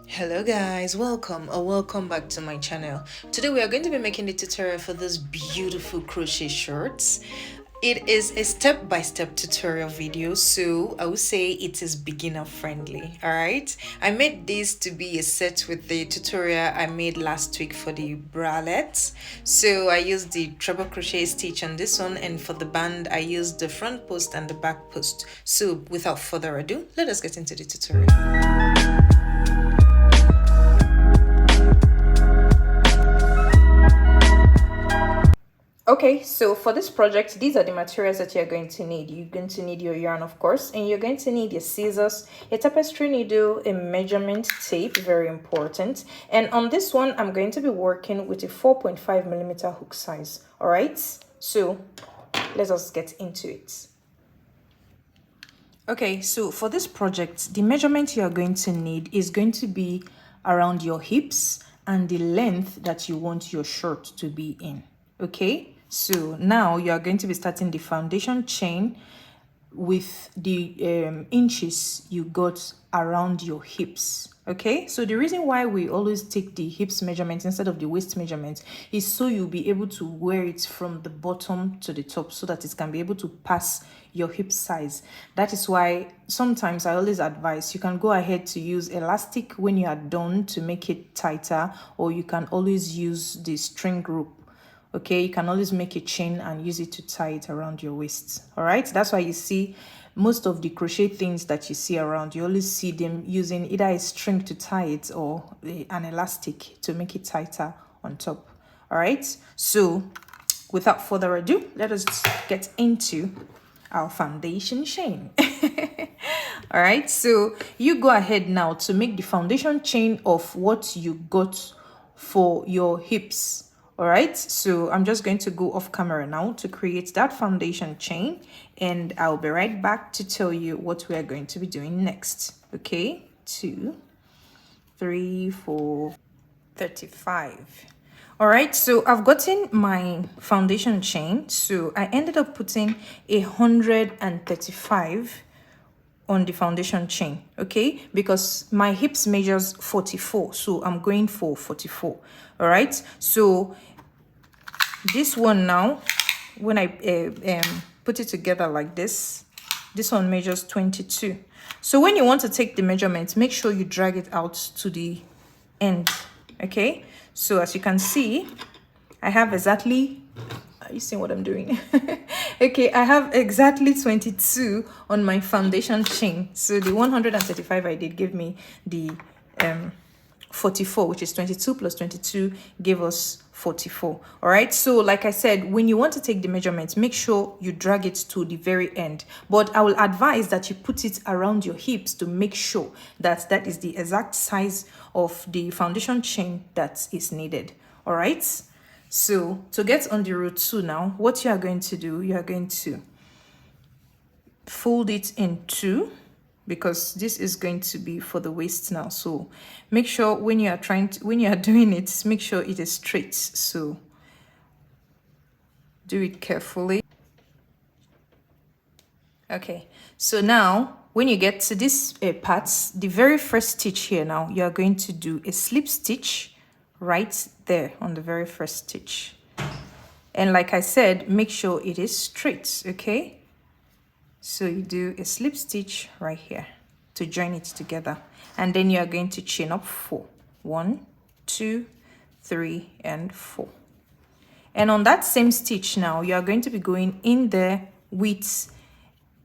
Hello guys, welcome or welcome back to my channel. Today we are going to be making the tutorial for this beautiful crochet shorts. It is a step-by-step tutorial video, so I would say it is beginner friendly. All right, I made this to be a set with the tutorial I made last week for the bralette. So I used the treble crochet stitch on this one, and for the band I used the front post and the back post. So without further ado, let us get into the tutorial. Okay, so for this project, these are the materials that you're going to need. You're going to need your yarn, of course, and you're going to need your scissors, a tapestry needle, a measurement tape, very important. And on this one, I'm going to be working with a 4.5mm hook size. All right, so let us get into it. Okay, so for this project, the measurement you are going to need is going to be around your hips and the length that you want your shirt to be in. Okay, so now you are going to be starting the foundation chain with the inches you got around your hips. Okay, so the reason why we always take the hips measurement instead of the waist measurement is so you'll be able to wear it from the bottom to the top so that it can be able to pass your hip size. That is why sometimes I always advise you can go ahead to use elastic when you are done to make it tighter, or you can always use the string rope. Okay, you can always make a chain and use it to tie it around your waist. All right, that's why you see most of the crochet things that you see around, you always see them using either a string to tie it or an elastic to make it tighter on top. All right, so without further ado, let us get into our foundation chain. All right, so you go ahead now to make the foundation chain of what you got for your hips. All right, so I'm just going to go off camera now to create that foundation chain, and I'll be right back to tell you what we are going to be doing next. Okay, 2, 3, 4, 35. All right, so I've gotten my foundation chain, so I ended up putting 135 on the foundation chain. Okay, because my hips measures 44, so I'm going for 44. All right, so this one now, when I put it together like this one measures 22. So when you want to take the measurement, make sure you drag it out to the end. Okay, so as you can see, I have exactly, are you seeing what I'm doing? Okay, I have exactly 22 on my foundation chain. So the 135 I did give me the 44, which is 22 plus 22 gave us 44. All right, so like I said, when you want to take the measurements, make sure you drag it to the very end, but I will advise that you put it around your hips to make sure that that is the exact size of the foundation chain that is needed. All right, so to get on the row 2 now, what you are going to do, you are going to fold it in 2, because this is going to be for the waist now. So make sure when you are doing it, make sure it is straight. So do it carefully. Okay, so now when you get to this part, the very first stitch here, now you are going to do a slip stitch right there on the very first stitch, and like I said, make sure it is straight. Okay, so you do a slip stitch right here to join it together, and then you are going to chain up 4. 1, 2, 3, and 4. And on that same stitch now, you are going to be going in there with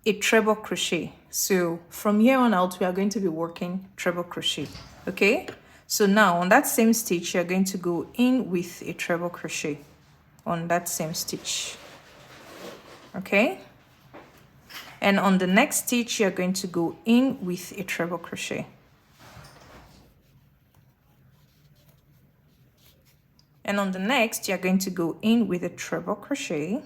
a treble crochet. So from here on out, we are going to be working treble crochet. Okay, so now on that same stitch, you're going to go in with a treble crochet on that same stitch. Okay, and on the next stitch, you're going to go in with a treble crochet. And on the next, you're going to go in with a treble crochet.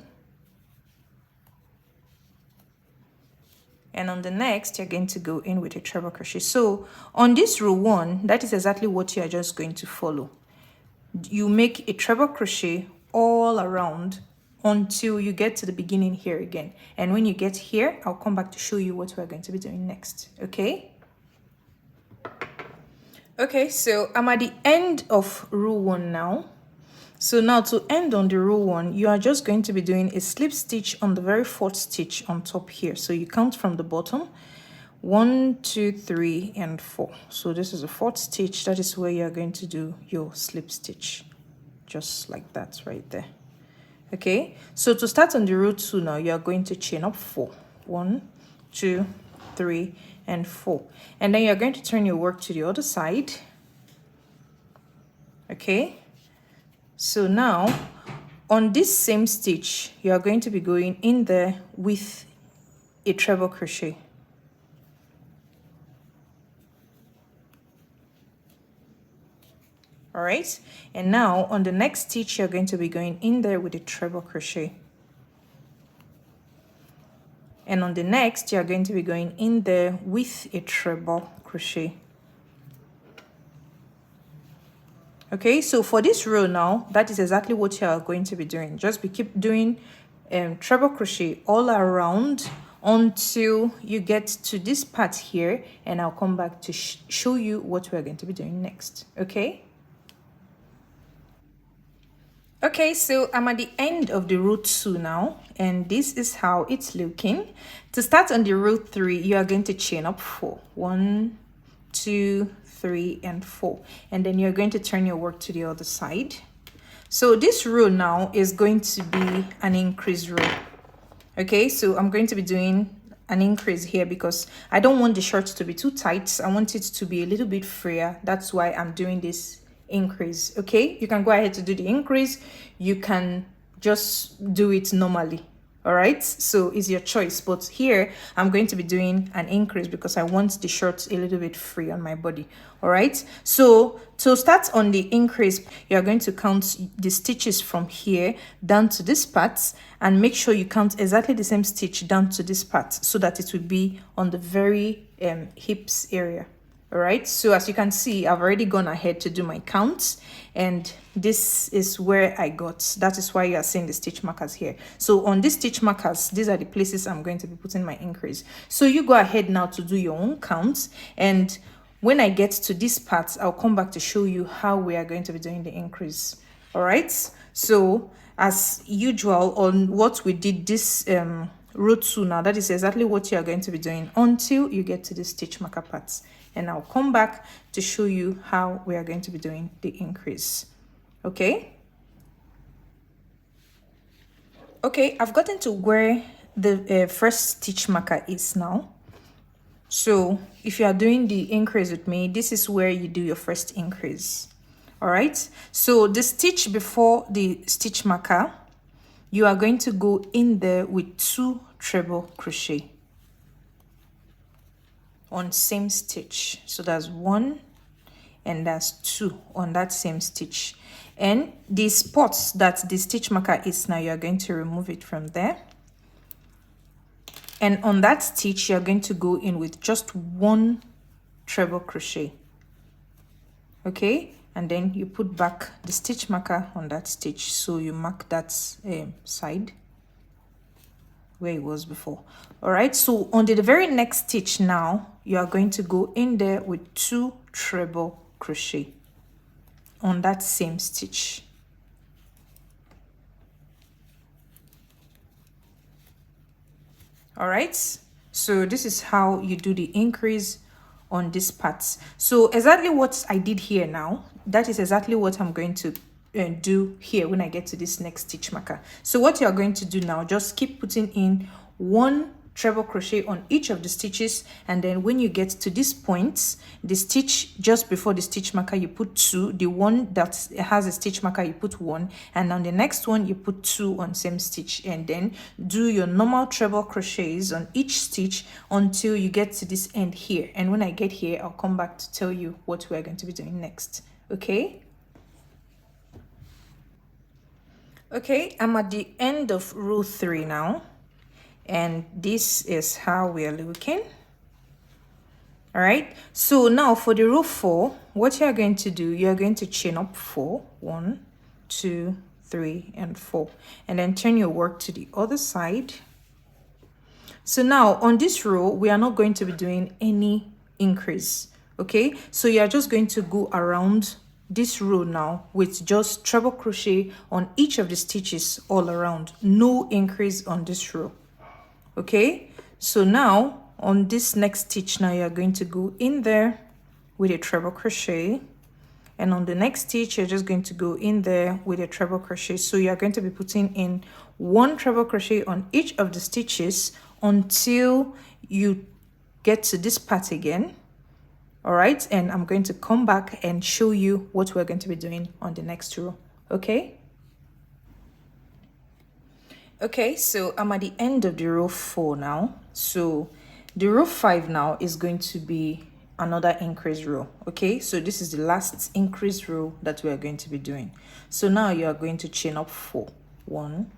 And on the next, you're going to go in with a treble crochet. So on this row 1, that is exactly what you are just going to follow. You make a treble crochet all around until you get to the beginning here again. And when you get here, I'll come back to show you what we're going to be doing next. Okay, Okay, so I'm at the end of row 1 now. So now to end on the row 1, you are just going to be doing a slip stitch on the very 4th stitch on top here. So you count from the bottom, 1, 2, 3, and 4. So this is the 4th stitch. That is where you're going to do your slip stitch, just like that right there. Okay, so to start on the row 2 now, you are going to chain up 4. 1, 2, 3, and 4. And then you're going to turn your work to the other side. Okay, so now on this same stitch, you are going to be going in there with a treble crochet. All right, and now on the next stitch, you're going to be going in there with a treble crochet. And on the next, you're going to be going in there with a treble crochet. Okay, so for this row now, that is exactly what you are going to be doing. Just keep doing treble crochet all around until you get to this part here, and I'll come back to show you what we're going to be doing next. Okay. Okay, so I'm at the end of the row 2 now, and this is how it's looking. To start on the row 3, you are going to chain up 4. 1, 2, 3, and 4, and then you're going to turn your work to the other side. So this row now is going to be an increase row. Okay, so I'm going to be doing an increase here because I don't want the shirt to be too tight. I want it to be a little bit freer. That's why I'm doing this increase. Okay, you can go ahead to do the increase. You can just do it normally. All right, so it's your choice, but here I'm going to be doing an increase because I want the shirt a little bit free on my body. All right, so to start on the increase, you're going to count the stitches from here down to this part, and make sure you count exactly the same stitch down to this part so that it will be on the very hips area. All right, so as you can see, I've already gone ahead to do my counts, and this is where I got. That is why you are seeing the stitch markers here. So on these stitch markers, these are the places I'm going to be putting my increase. So you go ahead now to do your own counts, and when I get to this part, I'll come back to show you how we are going to be doing the increase. All right, so as usual on what we did this row 2 now, that is exactly what you are going to be doing until you get to the stitch marker parts, and I'll come back to show you how we are going to be doing the increase. Okay, I've gotten to where the first stitch marker is now. So if you are doing the increase with me, this is where you do your first increase. All right, so the stitch before the stitch marker, you are going to go in there with 2 treble crochet on same stitch. So that's 1 and that's 2 on that same stitch, and the spots that the stitch marker is now, you're going to remove it from there, and on that stitch you're going to go in with just 1 treble crochet. Okay, and then you put back the stitch marker on that stitch, so you mark that side where it was before. All right, so on the very next stitch now, you are going to go in there with 2 treble crochet on that same stitch. All right, so this is how you do the increase on this part. So exactly what I did here now, that is exactly what I'm going to do here when I get to this next stitch marker. So what you're going to do now, just keep putting in 1 treble crochet on each of the stitches, and then when you get to this point, the stitch just before the stitch marker, you put 2, the one that has a stitch marker you put 1, and on the next one you put 2 on same stitch, and then do your normal treble crochets on each stitch until you get to this end here. And when I get here, I'll come back to tell you what we're going to be doing next. Okay, I'm at the end of row 3 now, and this is how we are looking. All right, so now for the row 4, what you're going to do, you're going to chain up 4, 1, 2, 3, and 4, and then turn your work to the other side. So now on this row, we are not going to be doing any increase. Okay, so you're just going to go around this row now with just treble crochet on each of the stitches all around, no increase on this row. Okay, so now on this next stitch, now you're going to go in there with a treble crochet, and on the next stitch you're just going to go in there with a treble crochet. So you're going to be putting in one treble crochet on each of the stitches until you get to this part again. All right, and I'm going to come back and show you what we're going to be doing on the next row. Okay, so I'm at the end of the row 4 now. So the row 5 now is going to be another increase row. Okay, so this is the last increase row that we are going to be doing. So now you are going to chain up 4, 1,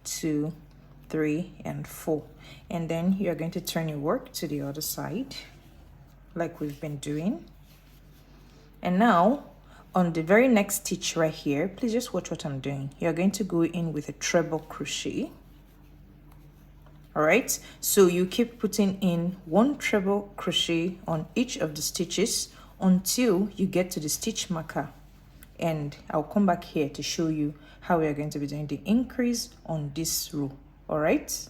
2, 3 and 4, and then you are going to turn your work to the other side like we've been doing. And now on the very next stitch right here, please just watch what I'm doing. You're going to go in with a treble crochet. All right, so you keep putting in one treble crochet on each of the stitches until you get to the stitch marker, and I'll come back here to show you how we are going to be doing the increase on this row. All right,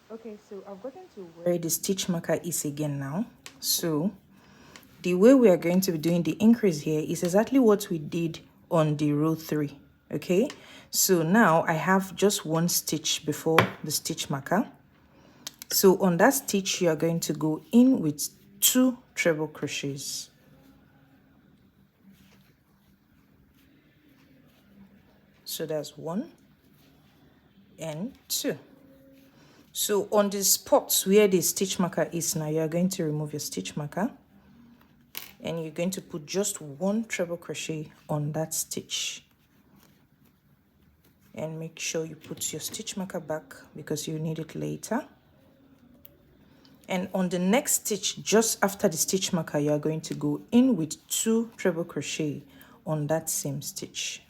okay, so I've gotten to where the stitch marker is again now. So the way we are going to be doing the increase here is exactly what we did on the row 3. Okay, so now I have just one stitch before the stitch marker. So on that stitch you are going to go in with 2 treble crochets. So that's 1 and 2. So on the spots where the stitch marker is now, you are going to remove your stitch marker, and you're going to put just 1 treble crochet on that stitch, and make sure you put your stitch marker back because you need it later. And on the next stitch just after the stitch marker, you are going to go in with 2 treble crochet on that same stitch.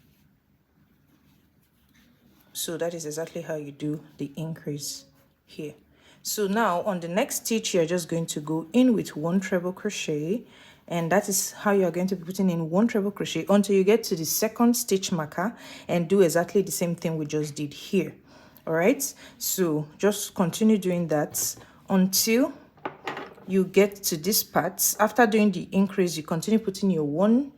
So that is exactly how you do the increase here. So now on the next stitch you're just going to go in with 1 treble crochet, and that is how you are going to be putting in 1 treble crochet until you get to the second stitch marker, and do exactly the same thing we just did here. All right, so just continue doing that until you get to this part. After doing the increase, you continue putting your 1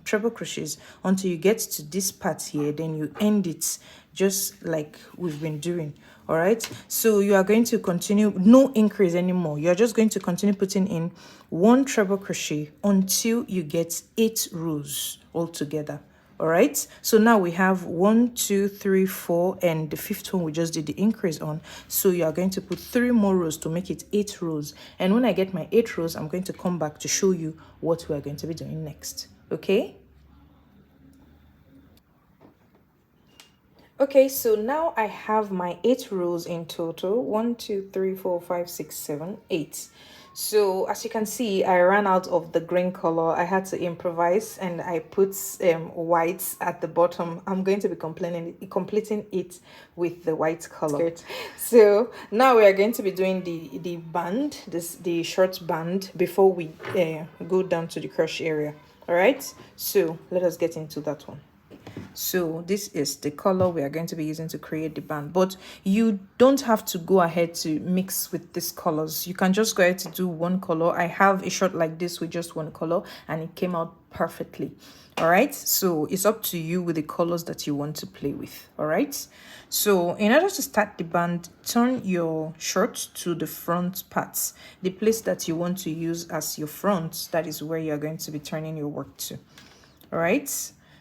treble crochets until you get to this part here, then you end it just like we've been doing. All right, so you are going to continue, no increase anymore. You're just going to continue putting in 1 treble crochet until you get 8 rows all together. All right, so now we have 1, 2, 3, 4, and the 5th one we just did the increase on. So you are going to put 3 more rows to make it 8 rows, and when I get my 8 rows, I'm going to come back to show you what we are going to be doing next. Okay, so now I have my 8 rows in total. 1, 2, 3, 4, 5, 6, 7, 8. So as you can see, I ran out of the green color. I had to improvise, and I put white at the bottom. I'm going to be completing it with the white color. So now we are going to be doing the band, the short band, before we go down to the crochet area. All right, so let us get into that one. So this is the color we are going to be using to create the band, but you don't have to go ahead to mix with these colors. You can just go ahead to do one color. I have a short like this with just one color, and it came out perfectly. All right, so it's up to you with the colors that you want to play with. All right, so in order to start the band, turn your shirt to the front parts, the place that you want to use as your front. That is where you're going to be turning your work to. All right,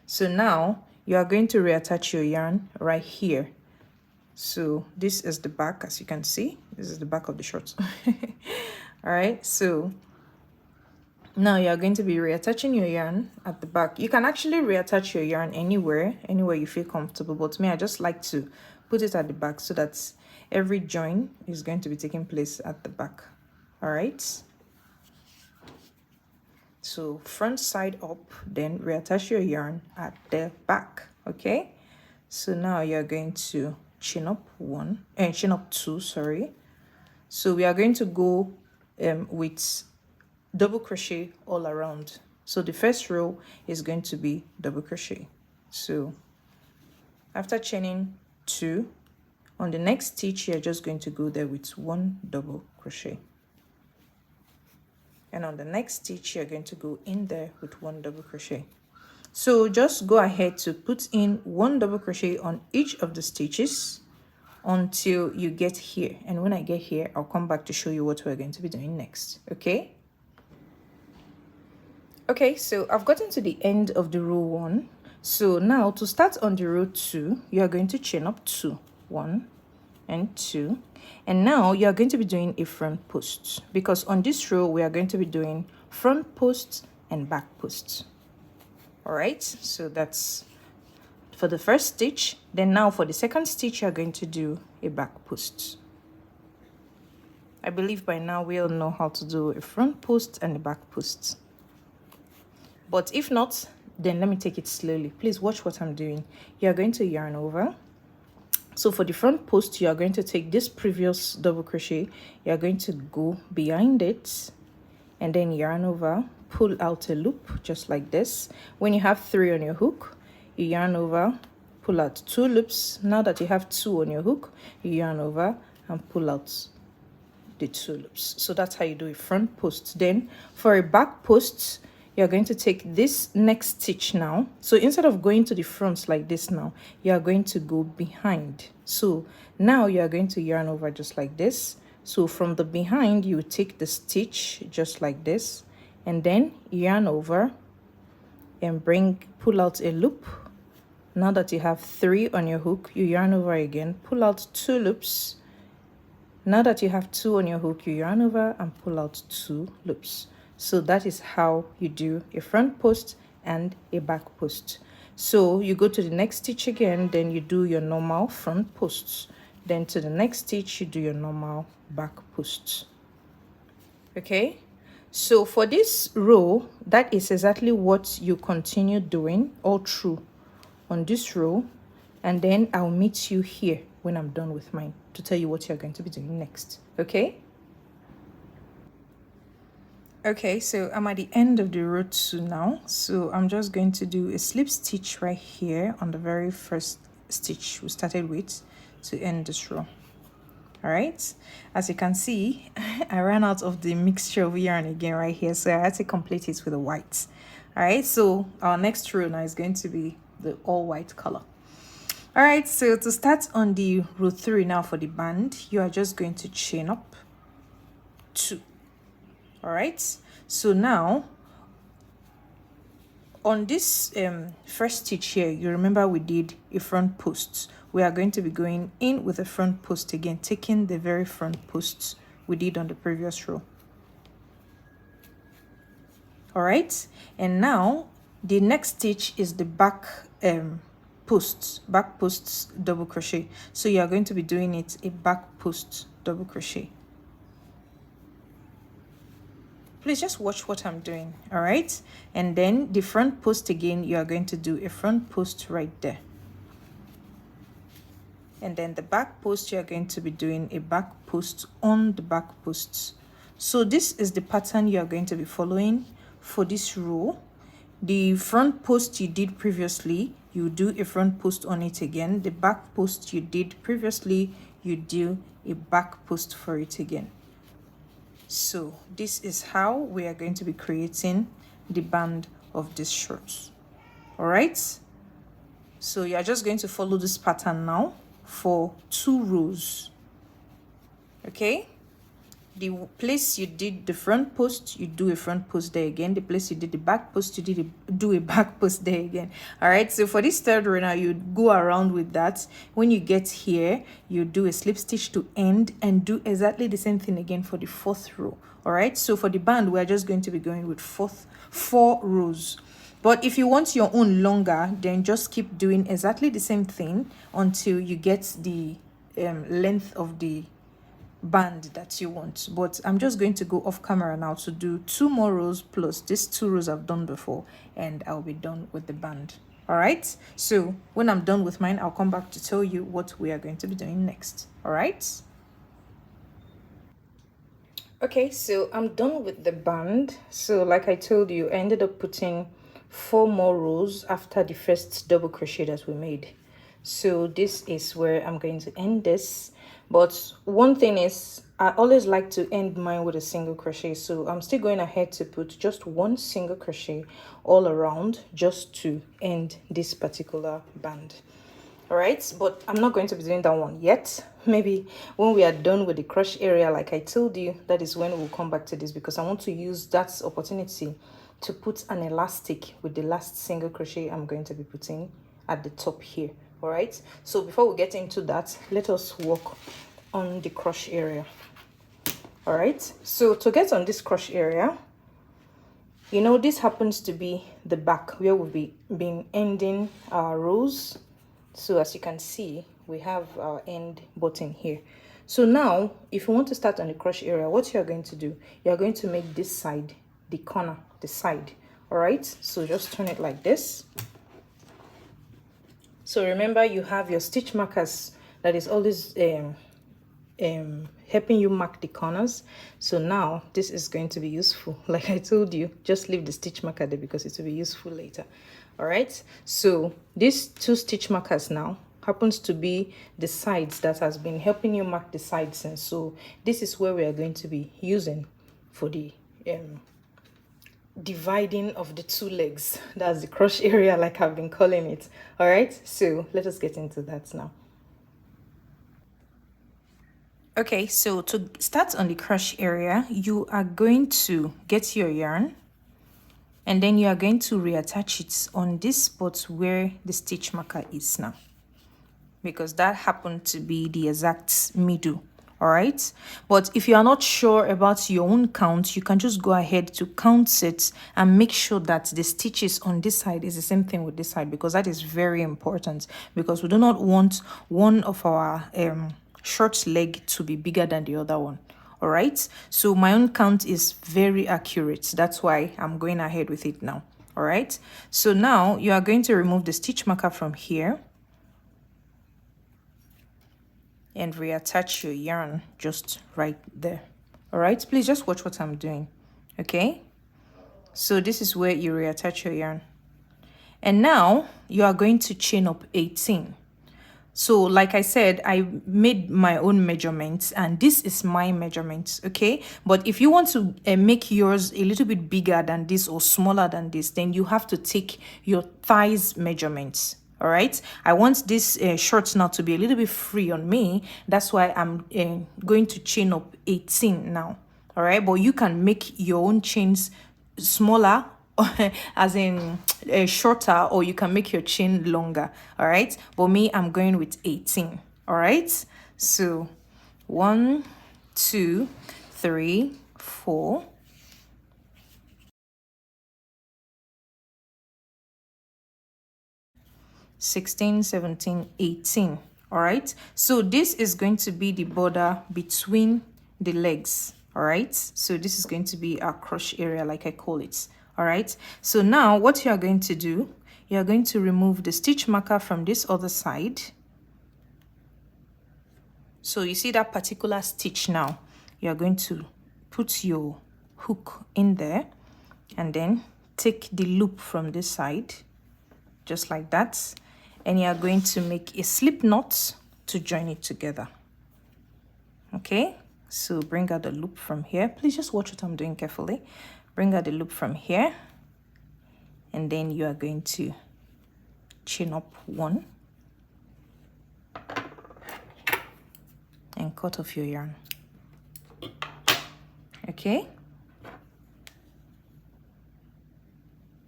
so now you are going to reattach your yarn right here. So this is the back, as you can see. This is the back of the shorts. All right, so now you are going to be reattaching your yarn at the back. You can actually reattach your yarn anywhere you feel comfortable, but me, I just like to put it at the back so that every join is going to be taking place at the back. All right, so front side up, then reattach your yarn at the back. Okay, so now you're going to chain up 2, sorry. So we are going to go with double crochet all around. So the first row is going to be double crochet. So after chaining 2, on the next stitch you're just going to go there with 1 double crochet, and on the next stitch you're going to go in there with 1 double crochet. So just go ahead to put in 1 double crochet on each of the stitches until you get here, and when I get here I'll come back to show you what we're going to be doing next. Okay, so I've gotten to the end of the row 1. So now to start on the row 2, you are going to chain up 2, 1 and 2, and now you are going to be doing a front post, because on this row we are going to be doing front posts and back posts. All right, so that's for the first stitch. Then now for the second stitch you are going to do a back post. I believe by now we all know how to do a front post and a back post, but if not, then let me take it slowly. Please watch what I'm doing. You are going to yarn over. So for the front post, you are going to take this previous double crochet, you are going to go behind it and then yarn over, pull out a loop just like this. When you have 3 on your hook, you yarn over, pull out 2 loops. Now that you have 2 on your hook, you yarn over and pull out the 2 loops. So that's how you do a front post. Then for a back post, you're going to take this next stitch now. So instead of going to the front like this now, you are going to go behind. So now you are going to yarn over just like this. So from the behind, you take the stitch just like this, and then yarn over and pull out a loop. Now that you have 3 on your hook, you yarn over again, pull out 2 loops. Now that you have 2 on your hook, you yarn over and pull out 2 loops. So that is how you do a front post and a back post. So you go to the next stitch again, then you do your normal front posts. Then to the next stitch, you do your normal back posts. Okay, so for this row, that is exactly what you continue doing all through on this row, and then I'll meet you here when I'm done with mine to tell you what you're going to be doing next. Okay, so I'm at the end of the row 2 now. So I'm just going to do a slip stitch right here on the very first stitch we started with to end this row. All right, as you can see, I ran out of the mixture of yarn again right here, so I had to complete it with a white. All right, so our next row now is going to be the all white color. All right, so to start on the row 3 now for the band, you are just going to chain up 2. All right, so now on this first stitch here, you remember we did a front post. We are going to be going in with a front post again, taking the very front posts we did on the previous row. All right, and now the next stitch is the back posts double crochet. So you are going to be doing it a back post double crochet. Please just watch what I'm doing. All right, and then the front post again, you are going to do a front post right there, and then the back post, you are going to be doing a back post on the back posts. So this is the pattern you are going to be following for this row. The front post you did previously, you do a front post on it again. The back post you did previously, you do a back post for it again. So this is how we are going to be creating the band of this shirt. All right, so you are just going to follow this pattern now for 2 rows. Okay, the place you did the front post, you do a front post there again. The place you did the back post, you do a back post there again. All right, so for this third row now, you go around with that. When you get here, you do a slip stitch to end and do exactly the same thing again for the 4th row. All right, so for the band, we're just going to be going with 4 rows. But if you want your own longer, then just keep doing exactly the same thing until you get the length of the band that you want. But I'm just going to go off camera now to do 2 more rows plus these 2 rows I've done before, and I'll be done with the band. All right, so when I'm done with mine, I'll come back to tell you what we are going to be doing next. All right, Okay, so I'm done with the band. So like I told you, I ended up putting 4 more rows after the first double crochet that we made. So this is where I'm going to end this. But one thing is, I always like to end mine with a single crochet. So I'm still going ahead to put just 1 single crochet all around just to end this particular band. All right, but I'm not going to be doing that one yet. Maybe when we are done with the crush area, like I told you, that is when we'll come back to this, because I want to use that opportunity to put an elastic with the last single crochet I'm going to be putting at the top here. All right, so before we get into that, let us work on the crush area. All right, so to get on this crush area, you know, this happens to be the back where we've been ending our rows. So as you can see, we have our end button here. So now, if you want to start on the crush area, what you're going to do, you're going to make this side, the corner, the side. All right, so just turn it like this. So remember, you have your stitch markers that is always helping you mark the corners. So now this is going to be useful. Like I told you, just leave the stitch marker there because it will be useful later. All right, so these 2 stitch markers now happens to be the sides that has been helping you mark the sides, and so this is where we are going to be using for the dividing of the 2 legs. That's the crush area, like I've been calling it. All right, so let us get into that now. Okay, so to start on the crush area, you are going to get your yarn, and then you are going to reattach it on this spot where the stitch marker is now, because that happened to be the exact middle. All right, but if you are not sure about your own count, you can just go ahead to count it and make sure that the stitches on this side is the same thing with this side, because that is very important, because we do not want one of our short leg to be bigger than the other one. All right, so my own count is very accurate. That's why I'm going ahead with it now. All right, so now you are going to remove the stitch marker from here and reattach your yarn just right there. All right, please just watch what I'm doing. Okay, so this is where you reattach your yarn, and now you are going to chain up 18. So like I said, I made my own measurements, and this is my measurements, okay? But if you want to make yours a little bit bigger than this or smaller than this, then you have to take your thighs measurements. All right, I want this short now to be a little bit free on me. That's why I'm going to chain up 18 now. All right, but you can make your own chains smaller, as in shorter, or you can make your chain longer. All right, but me, I'm going with 18. All right, so 1 2 3 4 16 17 18. All right, so this is going to be the border between the legs. All right, so this is going to be our crush area, like I call it. All right, so now what you are going to do, you are going to remove the stitch marker from this other side. So you see that particular stitch now, you are going to put your hook in there and then take the loop from this side, just like that, and you are going to make a slip knot to join it together. Okay, so bring out the loop from here. Please just watch what I'm doing carefully. Bring out the loop from here, and then you are going to chain up 1 and cut off your yarn. Okay,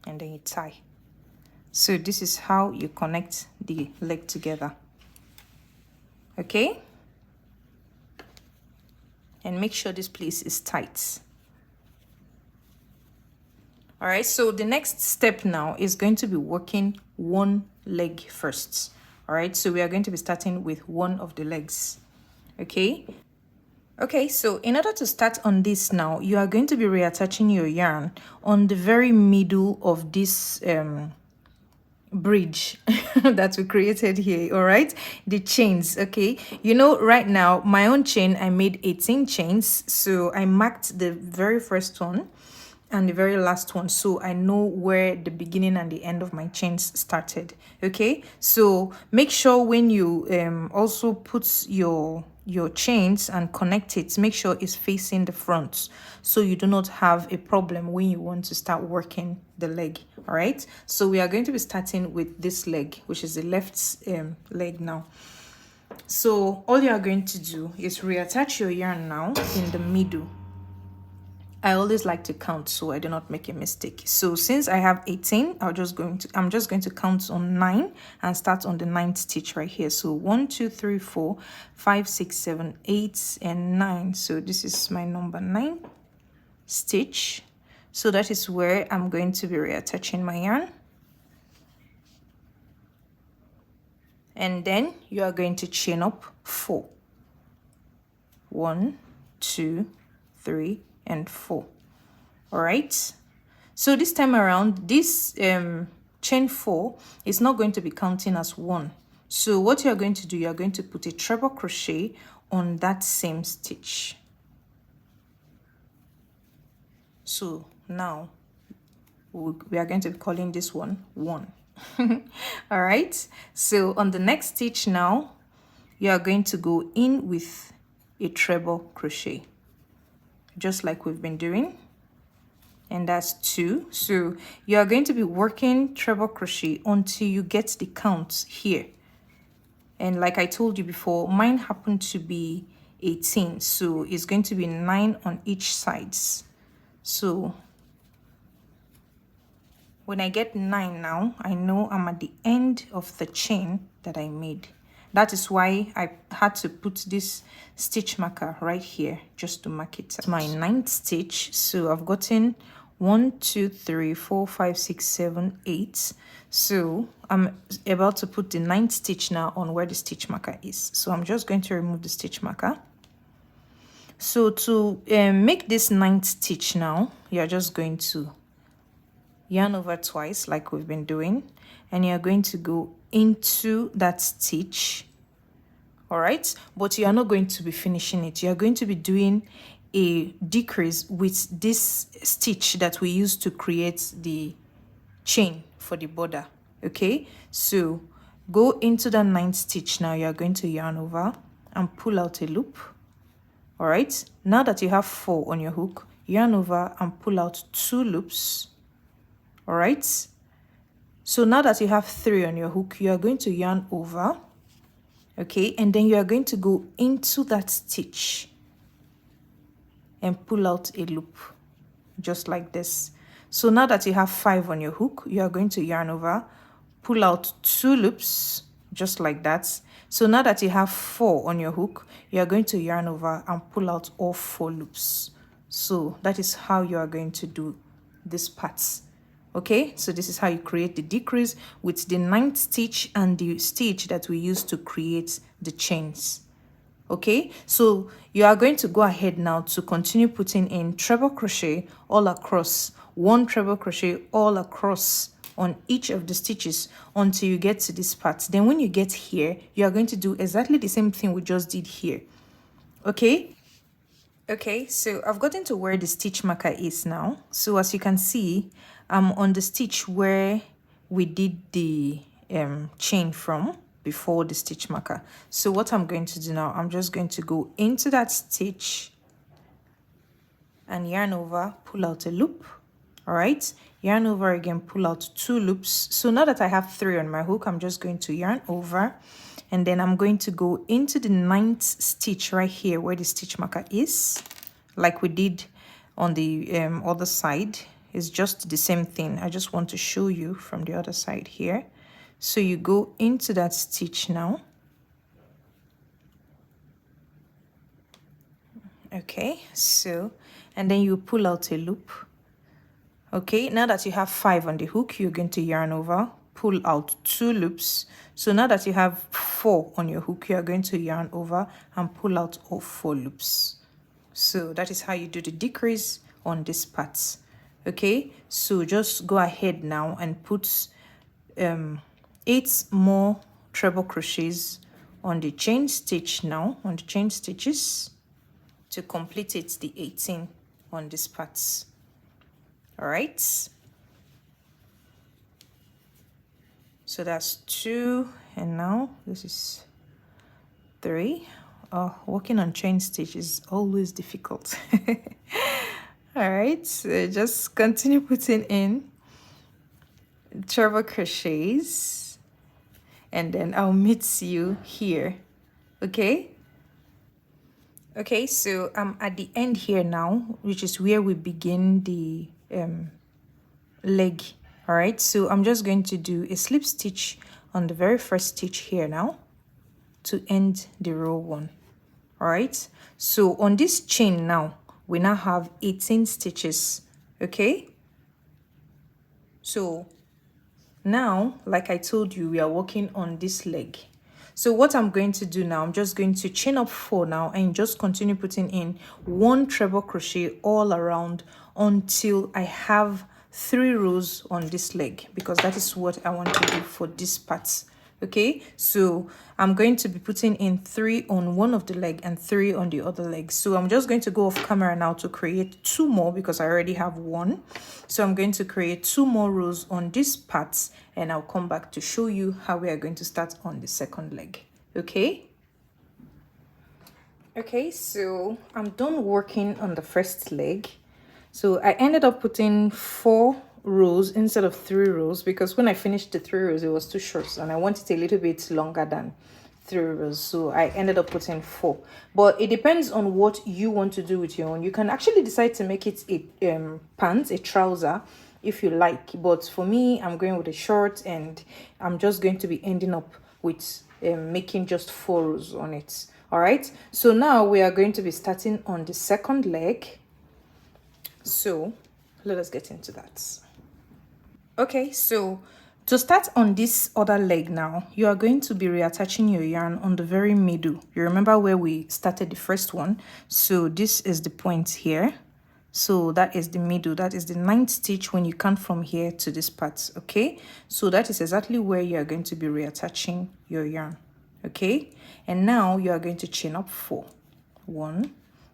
and then you tie. So this is how you connect the leg together. Okay, and make sure this place is tight. All right, so the next step now is going to be working one leg first. All right, so we are going to be starting with one of the legs. Okay, so in order to start on this now, you are going to be reattaching your yarn on the very middle of this bridge that we created here. All right, the chains. Okay, you know, right now my own chain, I made 18 chains, so I marked the very first one and the very last one, so I know where the beginning and the end of my chains started. Okay, so make sure when you also put your chains and connect it, make sure it's facing the front, so you do not have a problem when you want to start working the leg. All right, so we are going to be starting with this leg, which is the left leg now. So all you are going to do is reattach your yarn now in the middle. I always like to count so I do not make a mistake. So since I have 18, I'm just going to count on 9 and start on the 9th stitch right here. So 1, 2, 3, 4, 5, 6, 7, 8, and 9. So this is my number 9 stitch. So that is where I'm going to be reattaching my yarn. And then you are going to chain up 4. 1, 2, 3, and 4. All right, so this time around, this chain 4 is not going to be counting as 1. So what you are going to do, you are going to put a treble crochet on that same stitch. So now we are going to be calling this one 1. All right, so on the next stitch now, you are going to go in with a treble crochet, just like we've been doing, and that's 2. So you are going to be working treble crochet until you get the counts here. And like I told you before, mine happened to be 18, so it's going to be 9 on each sides. So when I get 9 now, I know I'm at the end of the chain that I made. That is why I had to put this stitch marker right here just to mark it. It's my 9th stitch. So I've gotten 1, 2, 3, 4, 5, 6, 7, 8. So I'm about to put the 9th stitch now on where the stitch marker is. So I'm just going to remove the stitch marker. So to make this 9th stitch now, you're just going to yarn over twice like we've been doing, and you're going to go into that stitch. All right, but you are not going to be finishing it. You are going to be doing a decrease with this stitch that we use to create the chain for the border. Okay, so go into the 9th stitch now. You are going to yarn over and pull out a loop. All right, now that you have 4 on your hook, yarn over and pull out 2 loops. All right, so now that you have 3 on your hook, you are going to yarn over. Okay, and then you are going to go into that stitch and pull out a loop just like this. So now that you have 5 on your hook, you are going to yarn over, pull out 2 loops just like that. So now that you have 4 on your hook, you are going to yarn over and pull out all 4 loops. So that is how you are going to do this part. Okay, so this is how you create the decrease with the 9th stitch and the stitch that we use to create the chains. Okay, so you are going to go ahead now to continue putting in treble crochet all across, 1 treble crochet all across on each of the stitches until you get to this part. Then when you get here, you are going to do exactly the same thing we just did here. Okay, so I've gotten to where the stitch marker is now. So as you can see, I'm on the stitch where we did the chain from before the stitch marker. So what I'm going to do now, I'm just going to go into that stitch and yarn over, pull out a loop. All right, yarn over again, pull out 2 loops. So now that I have 3 on my hook, I'm just going to yarn over, and then I'm going to go into the 9th stitch right here where the stitch marker is, like we did on the other side. It's just the same thing. I just want to show you from the other side here. So you go into that stitch now. Okay, so, and then you pull out a loop. Okay, now that you have 5 on the hook, you're going to yarn over, pull out 2 loops. So now that you have 4 on your hook, you are going to yarn over and pull out all 4 loops. So that is how you do the decrease on this part. Okay, so just go ahead now and put 8 more treble crochets on the chain stitch now, on the chain stitches, to complete it, the 18 on this part. All right, so that's 2, and now this is 3. Working on chain stitch is always difficult. All right, so just continue putting in treble crochets, and then I'll meet you here. Okay, so I'm at the end here now, which is where we begin the leg. All right, so I'm just going to do a slip stitch on the very first stitch here now to end the row 1. All right, so on this chain now we now have 18 stitches. Okay, so now, like I told you, we are working on this leg. So what I'm going to do now, I'm just going to chain up 4 now and just continue putting in 1 treble crochet all around until I have 3 rows on this leg, because that is what I want to do for this part. Okay, so I'm going to be putting in 3 on one of the leg and 3 on the other leg. So I'm just going to go off camera now to create 2 more, because I already have 1. So I'm going to create 2 more rows on this part, and I'll come back to show you how we are going to start on the second leg. Okay, so I'm done working on the first leg. So I ended up putting 4 rows instead of 3 rows, because when I finished the 3 rows it was too short and I want it a little bit longer than 3 rows, so I ended up putting 4. But it depends on what you want to do with your own. You can actually decide to make it a pants, a trouser, if you like, but for me I'm going with a short, and I'm just going to be ending up with making just 4 rows on it. All right, so now we are going to be starting on the second leg, so let us get into that. Okay, so to start on this other leg now, you are going to be reattaching your yarn on the very middle. You remember where we started the first one? So this is the point here. So that is the middle. That is the 9th stitch when you count from here to this part. Okay, so that is exactly where you are going to be reattaching your yarn. Okay, and now you are going to chain up 4. 1,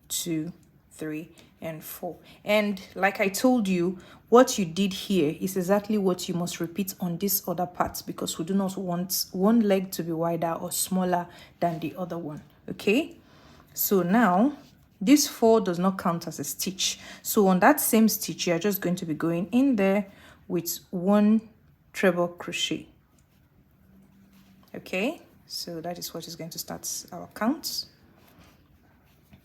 2, 3, and 4. And like I told you, what you did here is exactly what you must repeat on this other part, because we do not want one leg to be wider or smaller than the other one. Okay, so now this 4 does not count as a stitch, so on that same stitch you are just going to be going in there with 1 treble crochet. Okay, so that is what is going to start our count.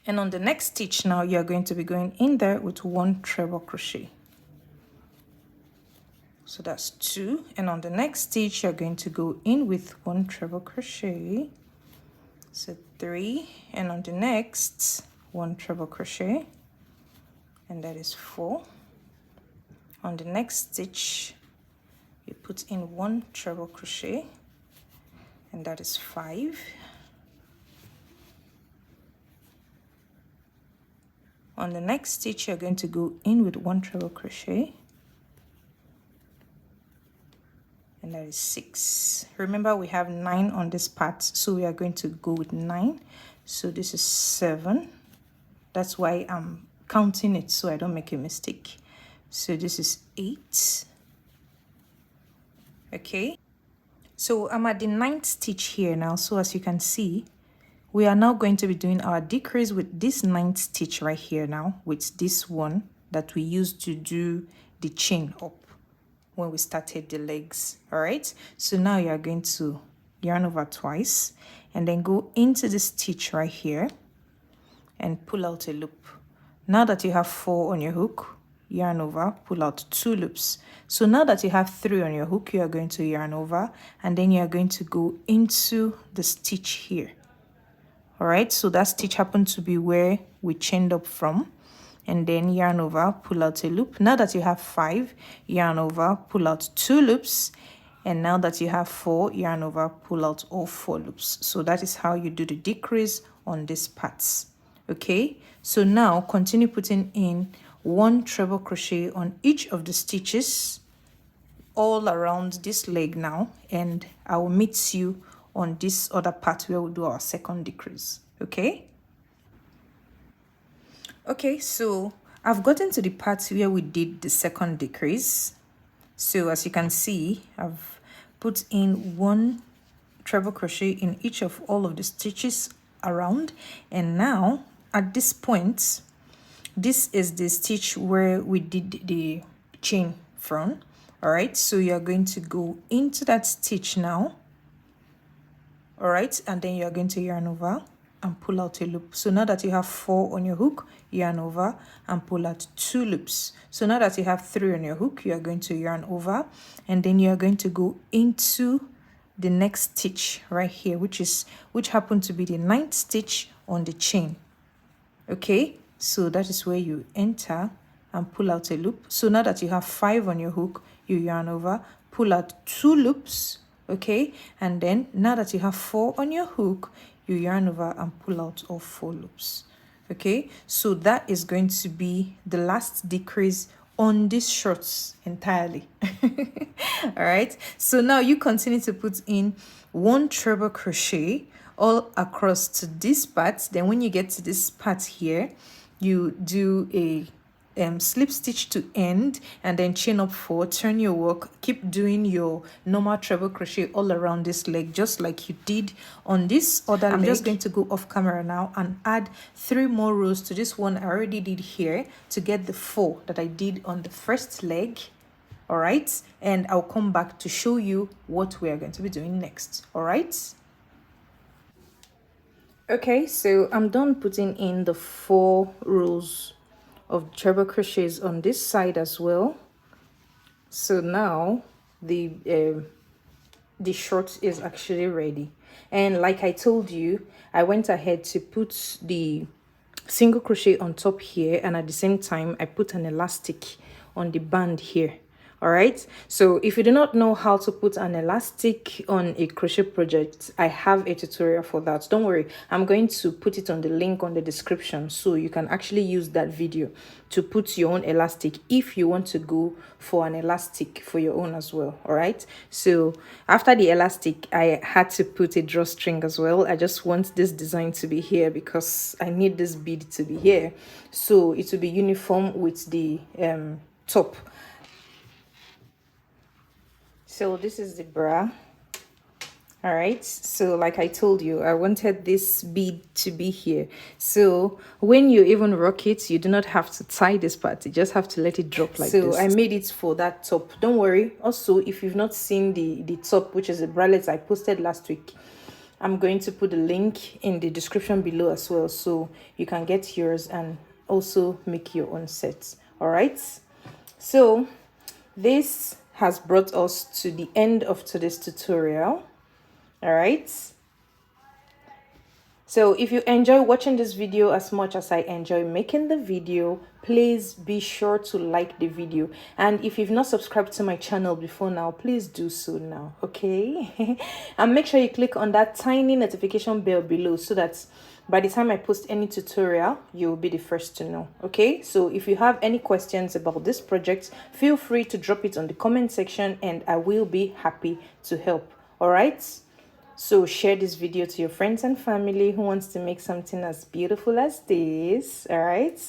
And on the next stitch now, you are going to be going in there with 1 treble crochet. So that's 2. And on the next stitch, you're going to go in with 1 treble crochet. So 3. And on the next, 1 treble crochet. And that is 4. On the next stitch, you put in 1 treble crochet. And that is 5. On the next stitch, you're going to go in with 1 treble crochet, and that is 6. Remember, we have 9 on this part, so we are going to go with 9. So this is 7. That's why I'm counting it so I don't make a mistake. So this is 8. Okay, so I'm at the 9th stitch here now. So as you can see, we are now going to be doing our decrease with this 9th stitch right here now, with this one that we used to do the chain up when we started the legs. All right, so now you are going to yarn over twice and then go into the stitch right here and pull out a loop. Now that you have 4 on your hook, yarn over, pull out 2 loops. So now that you have 3 on your hook, you are going to yarn over, and then you are going to go into the stitch here. All right, so that stitch happened to be where we chained up from, and then yarn over, pull out a loop. Now that you have 5, yarn over, pull out 2 loops, and now that you have 4, yarn over, pull out all 4 loops. So that is how you do the decrease on these parts. Okay, so now continue putting in 1 treble crochet on each of the stitches all around this leg now, and I will meet you on this other part where we'll do our second decrease. Okay, so I've gotten to the part where we did the second decrease. So as you can see, I've put in 1 treble crochet in each of all of the stitches around, and now at this point, this is the stitch where we did the chain from. All right, so you're going to go into that stitch now. All right, and then you're going to yarn over and pull out a loop. So now that you have 4 on your hook, yarn over and pull out 2 loops. So now that you have 3 on your hook, you are going to yarn over, and then you are going to go into the next stitch right here, which happened to be the 9th stitch on the chain. Okay, so that is where you enter and pull out a loop. So now that you have 5 on your hook, you yarn over, pull out 2 loops. Okay, and then now that you have 4 on your hook, you yarn over and pull out all 4 loops. Okay, so that is going to be the last decrease on these shorts entirely. All right, so now you continue to put in 1 treble crochet all across to this part. Then when you get to this part here, you do a slip stitch to end, and then chain up 4, turn your work, keep doing your normal treble crochet all around this leg, just like you did on this other leg. I'm just going to go off camera now and add 3 more rows to this one I already did here to get the 4 that I did on the first leg. All right, and I'll come back to show you what we are going to be doing next. All right. Okay, so I'm done putting in the 4 rows of treble crochets on this side as well. So now the short is actually ready, and like I told you, I went ahead to put the single crochet on top here, and at the same time I put an elastic on the band here. All right, so if you do not know how to put an elastic on a crochet project, I have a tutorial for that. Don't worry, I'm going to put it on the link on the description, so you can actually use that video to put your own elastic if you want to go for an elastic for your own as well. All right, so after the elastic, I had to put a drawstring as well. I just want this design to be here because I need this bead to be here, so it will be uniform with the top. So this is the bra. All right, so like I told you, I wanted this bead to be here, so when you even rock it, you do not have to tie this part, you just have to let it drop like this. So I made it for that top. Don't worry, also if you've not seen the top, which is the bralette I posted last week, I'm going to put the link in the description below as well, so you can get yours and also make your own set. All right, so this has brought us to the end of today's tutorial. All right, so if you enjoy watching this video as much as I enjoy making the video, please be sure to like the video, and if you've not subscribed to my channel before now, please do so now. Okay, and make sure you click on that tiny notification bell below so that by the time I post any tutorial, you'll be the first to know. Okay, so if you have any questions about this project, feel free to drop it on the comment section and I will be happy to help. All right, so share this video to your friends and family who wants to make something as beautiful as this. All right,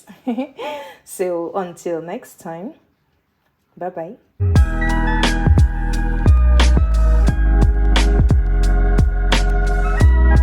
so until next time, bye bye.